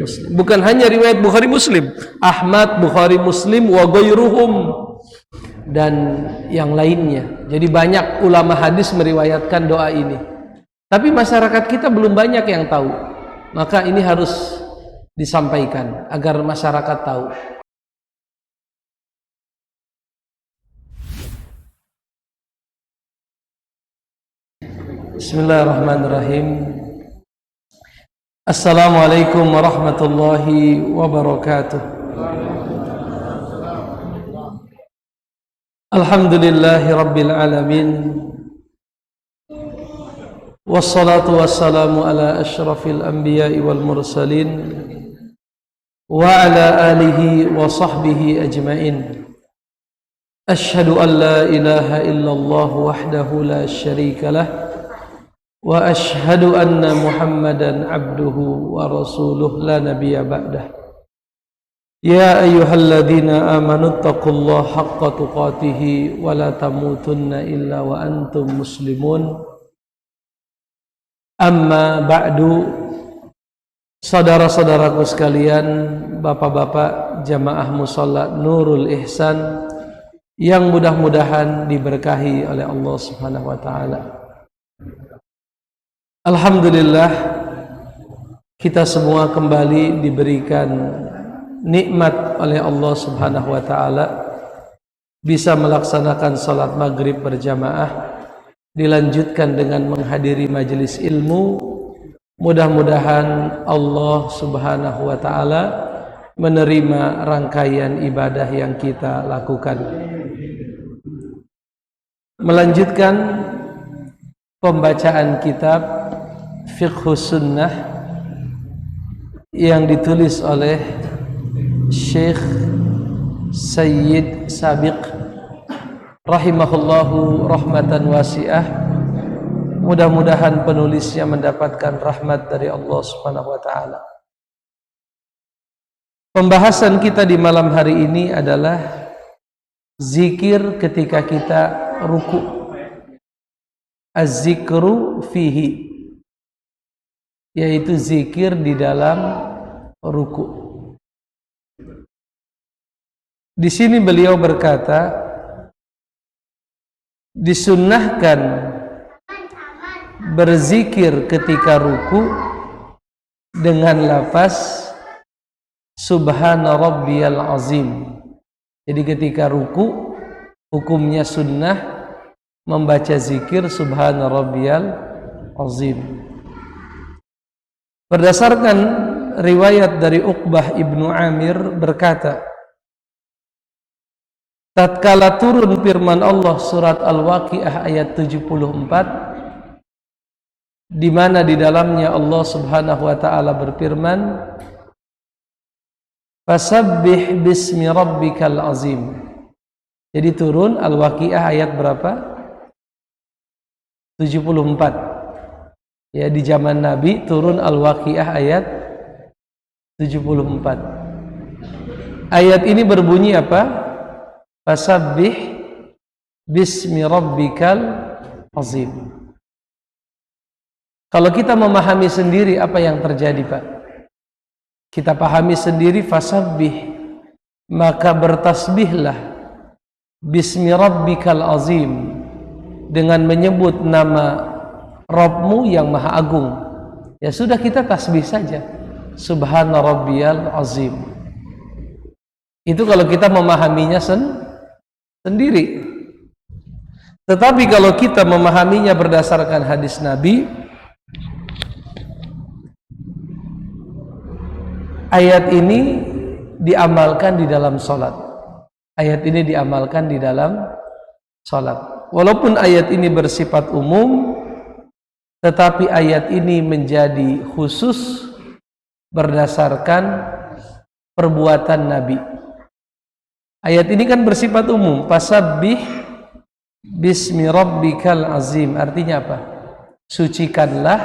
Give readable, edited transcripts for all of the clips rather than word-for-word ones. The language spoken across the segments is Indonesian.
Muslim. Bukan hanya riwayat Bukhari Muslim, Ahmad, Bukhari Muslim wa ghairuhum, dan yang lainnya. Jadi banyak ulama hadis meriwayatkan doa ini. Tapi masyarakat kita belum banyak yang tahu. Maka ini harus disampaikan agar masyarakat tahu. Bismillahirrahmanirrahim. Assalamualaikum warahmatullahi wabarakatuh. Alhamdulillahi rabbil alamin. Wassalatu wassalamu ala asyrafil anbiya'i wal mursalin wa ala alihi wa sahbihi ajma'in. Ashhadu an la ilaha illallah wahdahu la syarika lah wa ashhadu anna Muhammadan abduhu wa rasuluh la nabiyya ba'dah. Ya ayyuhalladzina amanu taqullaha haqqa tuqatih wa la tamutunna illa wa antum muslimun. Amma ba'du. Saudara-saudaraku sekalian, bapak-bapak jamaah musalla Nurul Ihsan yang mudah-mudahan diberkahi oleh Allah Subhanahu wa taala. Alhamdulillah, kita semua kembali diberikan nikmat oleh Allah Subhanahu wa taala bisa melaksanakan salat maghrib berjamaah, dilanjutkan dengan menghadiri majelis ilmu. Mudah-mudahan Allah Subhanahu wa taala menerima rangkaian ibadah yang kita lakukan. Melanjutkan pembacaan kitab Fiqhus Sunnah yang ditulis oleh Syekh Sayyid Sabiq rahimahullahu rahmatan wasi'ah. Mudah-mudahan penulisnya mendapatkan rahmat dari Allah Subhanahu wa taala. Pembahasan kita di malam hari ini adalah zikir ketika kita ruku. Az-zikru fihi, yaitu zikir di dalam ruku. Di sini beliau berkata, disunnahkan berzikir ketika ruku dengan lafaz Subhana Rabbiyal Azim. Jadi ketika ruku hukumnya sunnah membaca zikir Subhana Rabbiyal Azim. Berdasarkan riwayat dari Uqbah ibnu Amir berkata, tatkala turun firman Allah surat Al-Waqiah ayat 74, di mana di dalamnya Allah Subhanahu wa taala berfirman, fasabbih bismi rabbikal azim. Jadi turun Al-Waqiah ayat berapa? 74. Ya, di zaman Nabi turun Al-Waqiah ayat 74. Ayat ini berbunyi apa? Fasabbih bismi rabbikal azim. Kalau kita memahami sendiri apa yang terjadi, Pak, kita pahami sendiri fasabbih, maka bertasbihlah bismi rabbikal azim, dengan menyebut nama Rabbmu yang maha agung. Ya sudah, kita tasbih saja Subhana Rabbiyal Azim. Itu kalau kita memahaminya sendiri. Tetapi kalau kita memahaminya berdasarkan hadis Nabi, ayat ini diamalkan di dalam sholat. Ayat ini diamalkan di dalam sholat. Walaupun ayat ini bersifat umum, tetapi ayat ini menjadi khusus berdasarkan perbuatan Nabi. Ayat ini kan bersifat umum. Fasabbih bismi rabbikal azim. Artinya apa? Sucikanlah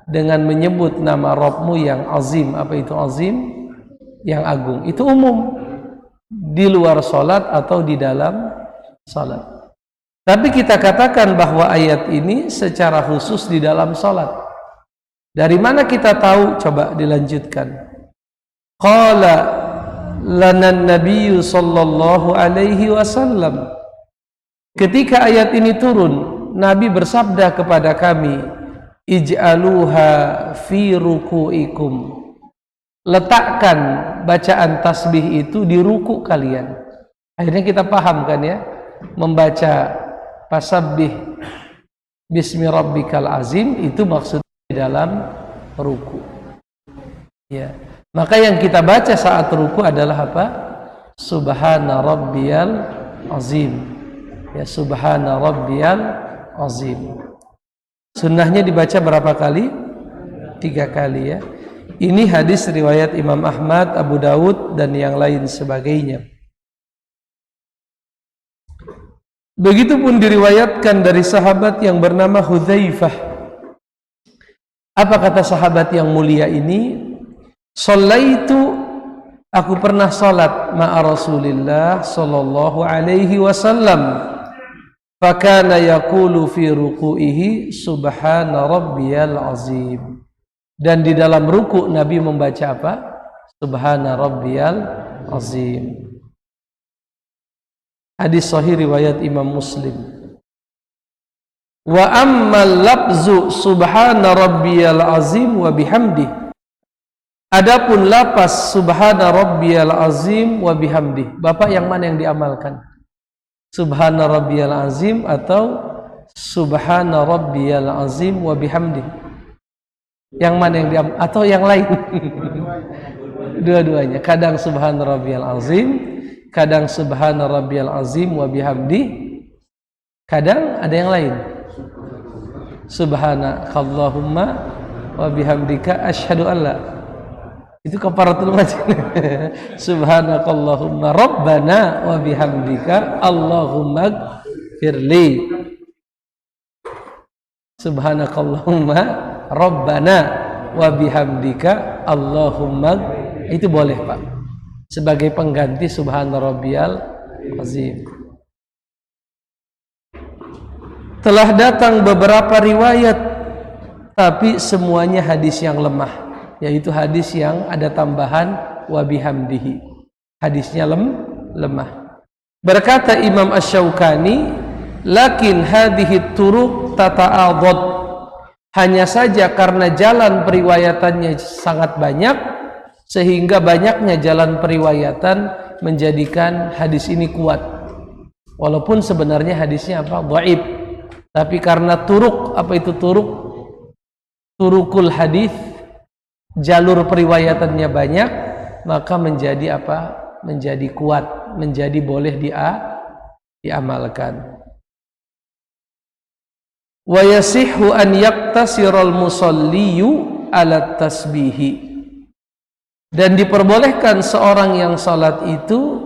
dengan menyebut nama Rabbmu yang azim. Apa itu azim? Yang agung. Itu umum, di luar salat atau di dalam salat. Tapi kita katakan bahwa ayat ini secara khusus di dalam salat. Dari mana kita tahu? Coba dilanjutkan. qala lana an-nabiy sallallahu alaihi wasallam. Ketika ayat ini turun, Nabi bersabda kepada kami, ij'aluha fi ruku'ikum. Letakkan bacaan tasbih itu di ruku kalian. Akhirnya kita paham kan ya, membaca fasabbih bismi rabbikal azim itu maksudnya di dalam ruku. Ya. Maka yang kita baca saat ruku adalah apa? Subhana rabbiyal azim. Ya, subhana rabbiyal azim. Sunnahnya dibaca berapa kali? 3 kali ya. Ini hadis riwayat Imam Ahmad, Abu Dawud dan yang lain sebagainya. Begitupun diriwayatkan dari sahabat yang bernama Hudzaifah. Apa kata sahabat yang mulia ini? Shallaitu, aku pernah salat ma'a Rasulillah sallallahu alaihi wasallam. Fakana yaqulu fi ruku'ihi subhana rabbiyal azim. Dan di dalam ruku Nabi membaca apa? Subhana rabbiyal azim. Hadis sahih riwayat Imam Muslim. Wa ammal lafzu subhana rabbiyal azim wa bihamdih. Adapun lapas subhana rabbiyal azim wa bihamdih. Bapak yang mana yang diamalkan? Subhana rabbiyal azim atau subhana rabbiyal azim wa bihamdih? Yang mana yang diam atau yang lain? Dua-duanya. Kadang subhana rabbiyal azim, kadang subhana rabbiyal azim wa bihamdi. Kadang ada yang lain. Subhanakallahumma wa bihamdika asyhadu an la. Itu kafaratul majlis. Subhanakallahumma rabbana wa bihamdika Allahumma firli. Subhanakallahumma Rabbana wa bihamdika Allahumma, itu boleh Pak, sebagai pengganti subhana rabbiyal azim. Telah datang beberapa riwayat, tapi semuanya hadis yang lemah, yaitu hadis yang ada tambahan wa bihamdihi. Hadisnya lemah. Berkata Imam Asy-Syaukani, lakin hadhihi turuq tata'adad. Hanya saja karena jalan periwayatannya sangat banyak, sehingga banyaknya jalan periwayatan menjadikan hadis ini kuat. Walaupun sebenarnya hadisnya apa? Dhaif. Tapi karena turuk, apa itu turuk? Turukul hadis, jalur periwayatannya banyak, maka menjadi apa? Menjadi kuat, menjadi boleh diamalkan. Wa yasihhu an yaktasiral musalliyu ala tasbihi. Dan diperbolehkan seorang yang salat itu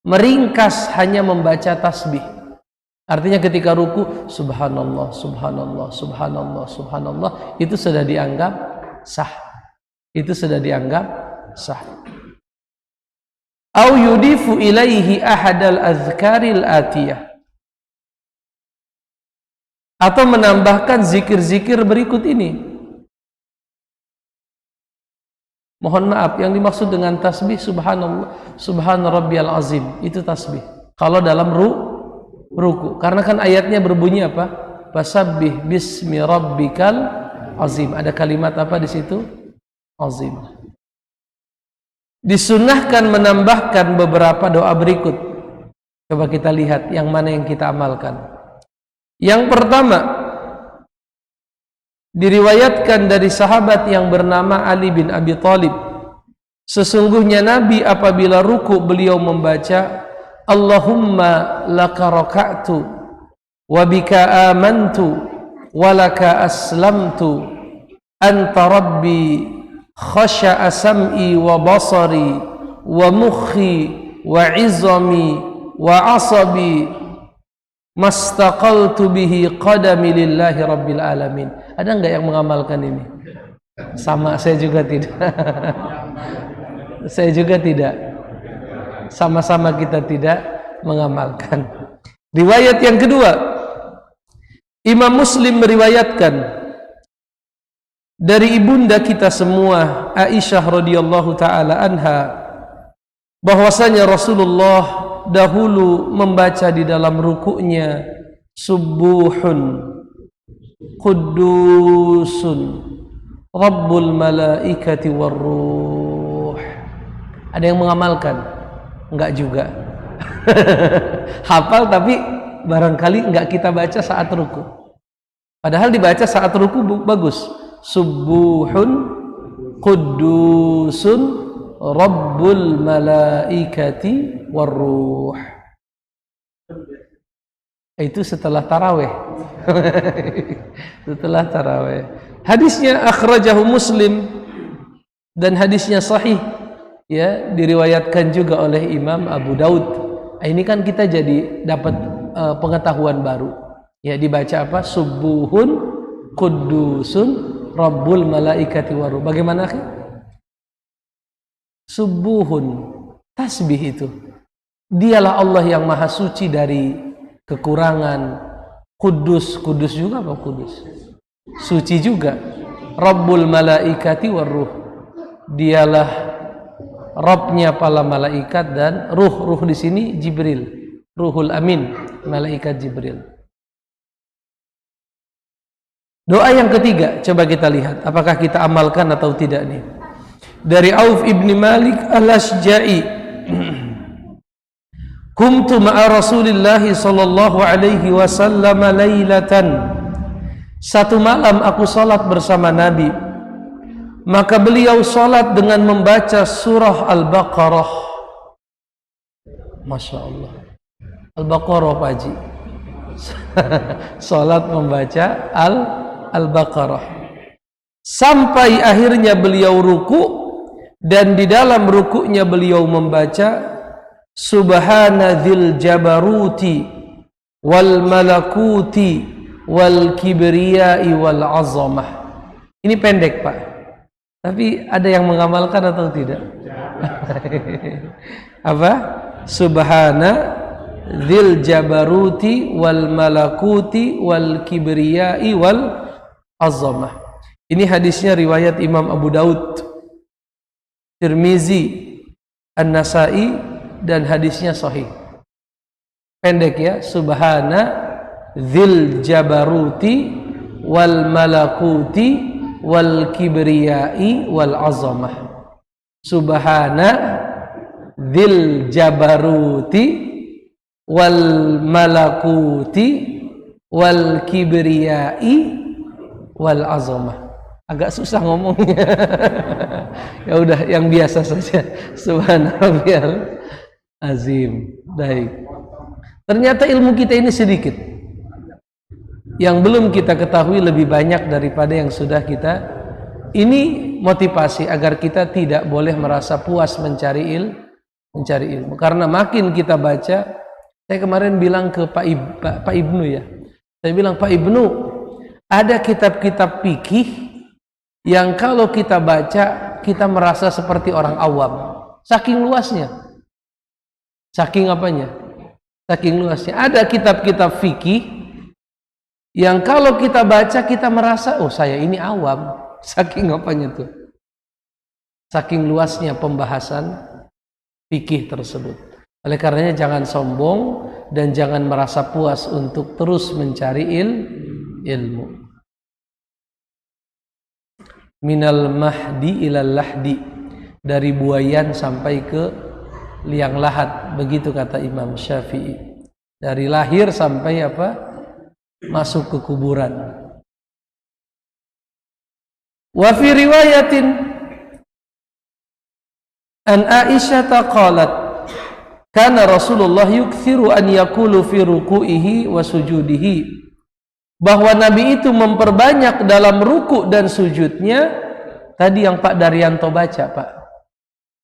meringkas hanya membaca tasbih. Artinya ketika ruku subhanallah, subhanallah, subhanallah, subhanallah, itu sudah dianggap sah. Itu sudah dianggap sah. Au yudifu ilaihi ahadal azkaril atiyah. Atau menambahkan zikir-zikir berikut ini. Mohon maaf, yang dimaksud dengan tasbih subhanallah, subhana rabbiyal azim, itu tasbih. Kalau dalam ruku, karena kan ayatnya berbunyi apa? Fasabbih bismi rabbikal azim. Ada kalimat apa di situ? Azim. Disunnahkan menambahkan beberapa doa berikut. Coba kita lihat yang mana yang kita amalkan. Yang pertama, diriwayatkan dari sahabat yang bernama Ali bin Abi Thalib. Sesungguhnya Nabi apabila ruku beliau membaca Allahumma laka raka'tu wa bika amantu wa laka aslamtu anta rabbi khasha'a sam'i wa basari wa mukhi wa izami wa asabi mastaqaltu bihi qadami lillahi rabbil alamin. Ada enggak yang mengamalkan ini? Sama, saya juga tidak. Saya juga tidak. Sama-sama kita tidak mengamalkan. Riwayat yang kedua, Imam Muslim meriwayatkan dari ibunda kita semua Aisyah radhiyallahu taala anha bahwasanya Rasulullah dahulu membaca di dalam rukuknya subuhun qudusun rabbul malaikati warruh. Ada yang mengamalkan? Enggak juga. Hafal tapi barangkali enggak kita baca saat ruku. Padahal dibaca saat ruku bagus. Subuhun qudusun rabbul malaikati warruh. Itu setelah tarawih. Setelah tarawih. Hadisnya akhrajahu Muslim dan hadisnya sahih, ya, diriwayatkan juga oleh Imam Abu Daud. Ini kan kita jadi dapat pengetahuan baru. Ya, dibaca apa? Subuhun qudusun Rabbul malaikati waruh. Bagaimana? Subuhun, tasbih itu. Dialah Allah yang maha suci dari kekurangan. Kudus, kudus juga apa kudus? Suci juga. Rabbul malaikati waruh. Dialah Rabbnya para malaikat dan ruh di sini Jibril. Ruhul Amin, malaikat Jibril. Doa yang ketiga, coba kita lihat apakah kita amalkan atau tidak nih. Dari Auf ibni Malik al-Ashja'i. Kumtu ma'a Rasulillah sallallahu alaihi wasallam lailatan. Satu malam aku salat bersama Nabi. Maka beliau salat dengan membaca surah Al-Baqarah. Masya Allah. Al-Baqarah Pak Haji. Salat membaca Al-Baqarah sampai akhirnya beliau ruku, dan di dalam rukuknya beliau membaca Subhanadzil jabaruti wal malakuti wal kibriyai wal azamah. Ini pendek Pak, tapi ada yang mengamalkan atau tidak? Apa? Subhana dzil jabaruti wal malakuti wal kibriyai wal azamah. Ini hadisnya riwayat Imam Abu Daud, Tirmizi, An-Nasai, dan hadisnya sahih. Pendek ya, Subhana dzil jabaruti wal malakuti wal kibriyai wal azamah. Subhana dzil jabaruti wal malakuti wal kibriyai wal azamah. Agak susah ngomongnya. Ya udah yang biasa saja. Subhanarabbiyal azim. Baik. Ternyata ilmu kita ini sedikit. Yang belum kita ketahui lebih banyak daripada yang sudah kita. Ini motivasi agar kita tidak boleh merasa puas mencari ilmu. Karena makin kita baca, saya kemarin bilang ke Pak Ibnu ya. Saya bilang, Pak Ibnu, ada kitab-kitab fikih yang kalau kita baca kita merasa seperti orang awam, saking luasnya. Saking apanya? Saking luasnya. Ada kitab-kitab fikih yang kalau kita baca kita merasa, oh saya ini awam. Saking apanya tuh? Saking luasnya pembahasan fikih tersebut. Oleh karenanya jangan sombong dan jangan merasa puas untuk terus mencari ilmu. Minal mahdi ilal lahdi, dari buayan sampai ke liang lahat, begitu kata Imam Syafi'i. Dari lahir sampai apa? Masuk ke kuburan. Wa fi riwayatin an Aisyah qalat kana Rasulullah yukthiru an yaqulu fi ruku'ihi wa sujudihi, bahwa Nabi itu memperbanyak dalam ruku dan sujudnya. Tadi yang Pak Daryanto baca Pak,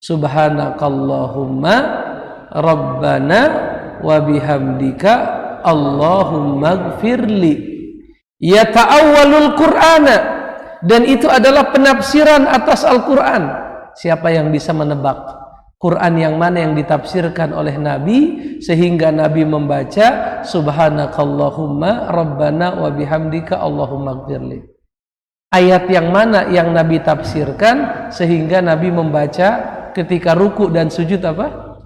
Subhanakallahumma Rabbana wa bihamdika Allahumma gfirli, yata'awwalul Qur'ana, dan itu adalah penafsiran atas Al-Quran. Siapa yang bisa menebak Quran yang mana yang ditafsirkan oleh Nabi sehingga Nabi membaca Subhanakallahumma Rabbana wa bihamdika Allahumma gfirli? ayat yang mana yang Nabi tafsirkan sehingga Nabi membaca ketika ruku dan sujud apa?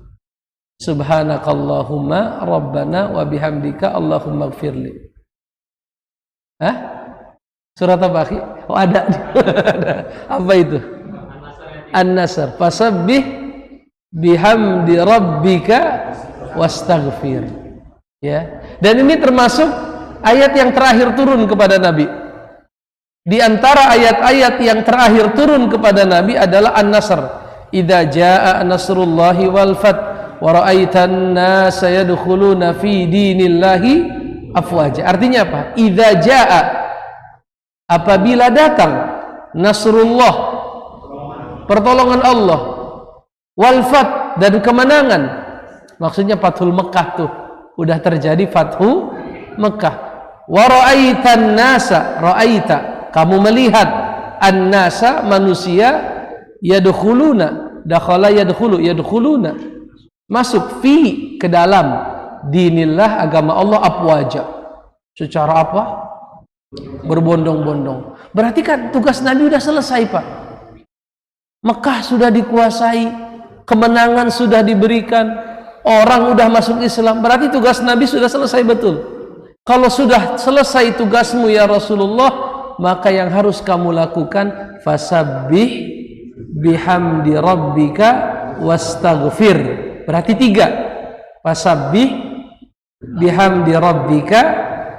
Subhanakallahumma rabbana wa bihamdika Allahumma gfirli. Hah? Surat apa, akhi? Oh, ada. Apa itu? An-Nasr. Fasabbih bihamdi rabbika wastaghfir. Ya. Dan ini termasuk ayat yang terakhir turun kepada Nabi. Di antara ayat-ayat yang terakhir turun kepada Nabi adalah An-Nasr. Idza jaa nasrullahi wal fath wa ra'aitan nasa yadkhuluna fi dinillahi afwaja. Artinya apa? Idza jaa, apabila datang nasrullah, pertolongan Allah, wal fath, dan kemenangan. Maksudnya Fathul Mekah tuh udah terjadi Fathu Mekah. Wa ra'aitan nasa, ra'aita, kamu melihat, an-nasa, manusia, yadkhuluna, dakhala yadkhulu, yadkhuluna, masuk fi, ke dalam, dinillah, agama Allah, afwaja, secara apa? Berbondong-bondong. Berarti kan tugas Nabi sudah selesai, Pak. Mekah sudah dikuasai, kemenangan sudah diberikan, orang sudah masuk Islam. Berarti tugas Nabi sudah selesai betul. Kalau sudah selesai tugasmu ya Rasulullah, maka yang harus kamu lakukan fasabbih bihamdi rabbika wastaghfir. Berarti 3. Fasabbih bihamdi rabbika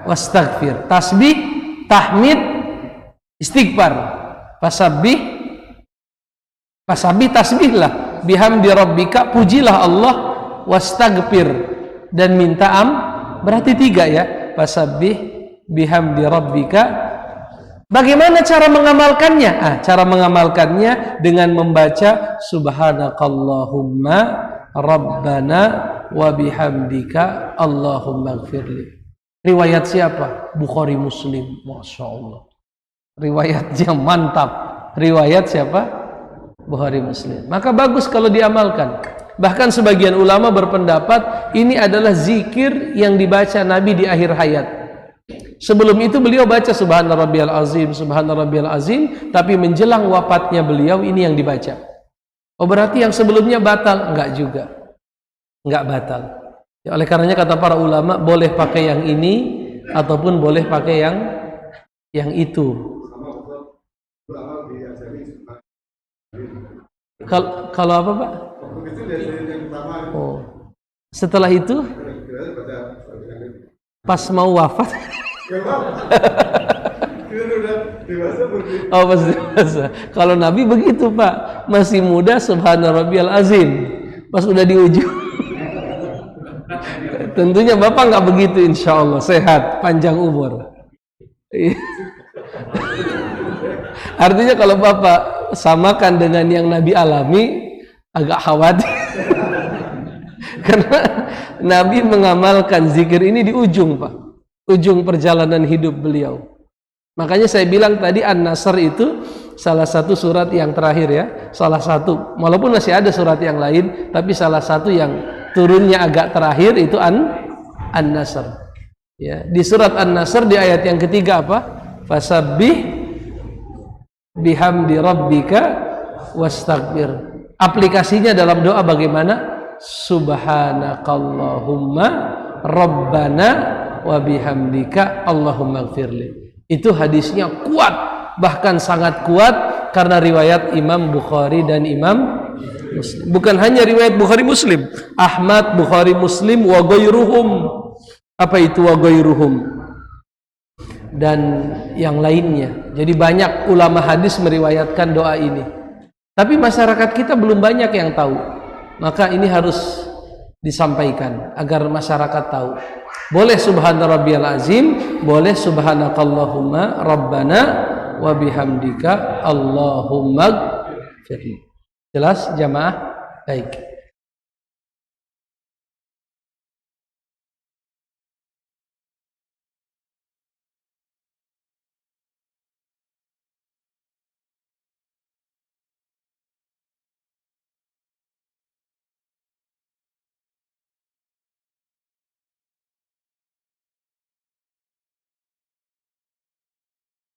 wastaghfir. Tasbih, tahmid, istighfar. Fasabbih, tasbihlah, bihamdi rabbika, pujilah Allah, wastaghfir, dan minta berarti 3 ya. Fasabbih bihamdi rabbika. Bagaimana cara mengamalkannya? Cara mengamalkannya dengan membaca subhanakallahumma rabbana wa bihamdika Allahumma gfirli. Riwayat siapa? Bukhari Muslim. Masya Allah, riwayatnya mantap. Riwayat siapa? Bukhari Muslim. Maka bagus kalau diamalkan. Bahkan sebagian ulama berpendapat ini adalah zikir yang dibaca Nabi di akhir hayat. Sebelum itu beliau baca subhana rabbiyal azim, subhana rabbiyal azim, tapi menjelang wafatnya beliau ini yang dibaca. Oh, berarti yang sebelumnya batal? Enggak juga. Enggak batal. Ya, oleh karenanya kata para ulama, boleh pakai yang ini ataupun boleh pakai yang itu. Kalau apa, Pak? Oh. Setelah itu pas mau wafat. Oh, pas dewasa. Kalau Nabi begitu, Pak. Masih muda subhana rabbiyal azim. Pas udah di ujung. Tentunya Bapak nggak begitu, insya Allah. Sehat, panjang umur. Artinya kalau Bapak samakan dengan yang Nabi alami, agak khawatir. Karena Nabi mengamalkan zikir ini di ujung, Pak. Ujung perjalanan hidup beliau. Makanya saya bilang tadi An-Nasr itu salah satu surat yang terakhir ya. Salah satu, walaupun masih ada surat yang lain, tapi salah satu yang turunnya agak terakhir itu An-Nasr. Ya, di surat An-Nasr di ayat yang ketiga apa? Fasabbih bihamdi rabbika wastaghfir. Aplikasinya dalam doa bagaimana? Subhanakallahumma rabbana wa bihamdika Allahumma gfirli. Itu hadisnya kuat, bahkan sangat kuat karena riwayat Imam Bukhari dan Imam Muslim. Bukan hanya riwayat Bukhari Muslim, Ahmad, Bukhari Muslim, wa ghairuhum. Apa itu wa ghairuhum? Dan yang lainnya. Jadi banyak ulama hadis meriwayatkan doa ini. Tapi masyarakat kita belum banyak yang tahu. Maka ini harus disampaikan agar masyarakat tahu. Boleh subhana rabbiyal azim, boleh subhanakallahumma rabbana wa bihamdika Allahumma gfirli. Jelas jamaah? Baik.